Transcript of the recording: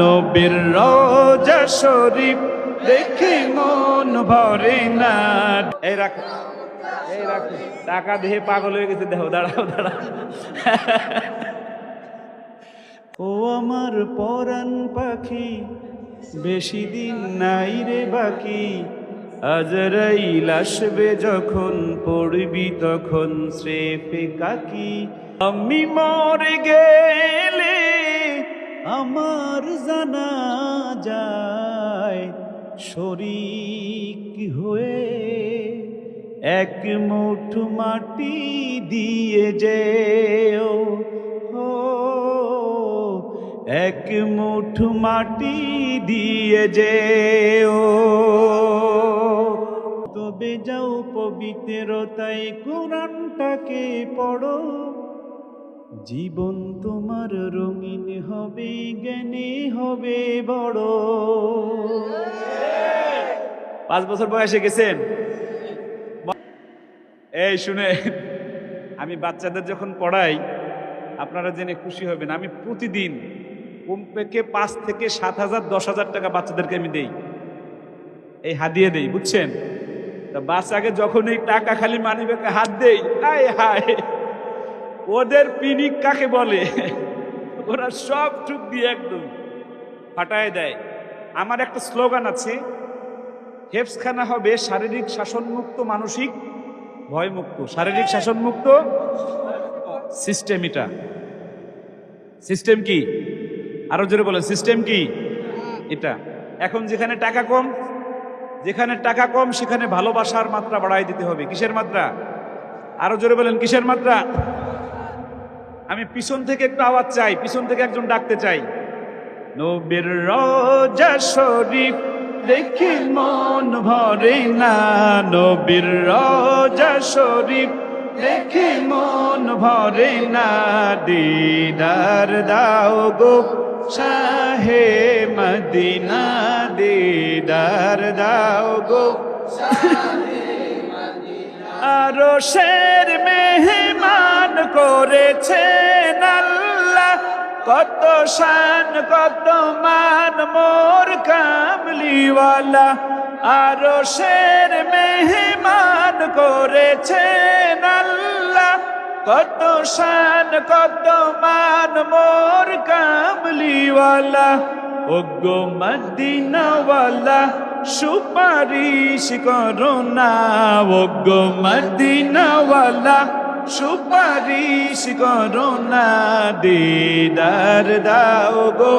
নবীর রওজা শরীফ দেখে মন ভরে না। এই রাখ, এই রাখ, টাকা দেখে পাগল হয়ে গেছে। দেখো, দাঁড়াও দাঁড়াও। ও আমার পরাণ পাখি, বেশি দিন নাই রে বাকি। আজরাইল আসবে যখন, পড়বি তখন স্রেফে কাকি। আমি মরে গেলে আমার জানা যায়, শরীক হয়ে এক মুঠো মাটি দিয়ে যেও। এক মুঠো মাটি দিয়ে যেও। তবে যাও পবিত্রতায় কোরআনটাকে পড়ো, জীবন তোমার রঙিন হবে, জ্ঞানী হবে বড়। 5 বছর বয়সে গেছেন। এই শুনে, আমি বাচ্চাদের যখন পড়াই, আপনারা জেনে খুশি হবেন, আমি প্রতিদিন কমপক্ষে 5 থেকে 7,000 10,000 টাকা বাচ্চাদেরকে আমি দেই, এই হাদিয়ে দেই, বুঝছেন? তা বাচ্চাকে যখন এই টাকা খালি মানিব্যাগে হাত দেই, হায় হায়, ওদের পিনিক কাকে বলে, ওরা সব টুক দিয়ে একদম ফাটায় দেয়। আমার একটা স্লোগান আছে, হেফজখানা হবে শারীরিক শাসনমুক্ত, মানসিক ভয়মুক্ত। শারীরিক শাসনমুক্ত সিস্টেম। এটা সিস্টেম কি? আরো জোরে বলেন, সিস্টেম কি এটা? এখন যেখানে টাকা কম, সেখানে ভালোবাসার মাত্রা বাড়াই দিতে হবে। কিসের মাত্রা? আরো জোরে বলেন, কিসের মাত্রা? আমি পিছন থেকে একটু আওয়াজ চাই, পিছন থেকে একজন ডাকতে চাই, নবীর রওজা শরীফ দেখে মন ভরে না। নবীর রওজা শরীফ দেখে মন ভরে না। দিদার দাও গো শাহে মদিনা, দিদার দাও গো শাহে মদিনা। আরশের মেহমান করেছেন আল্লাহ, কত শান কত মান মোর কামলিওয়ালা। আরশের মেহমান করেছেন আল্লাহ, কত শান কত মান মোর কামলিওয়ালা। ওগো মদিনাওয়ালা সুপারিশ করো না, ওগো মদিনাওয়ালা সুপারিশ করো না। দিদার দাও গো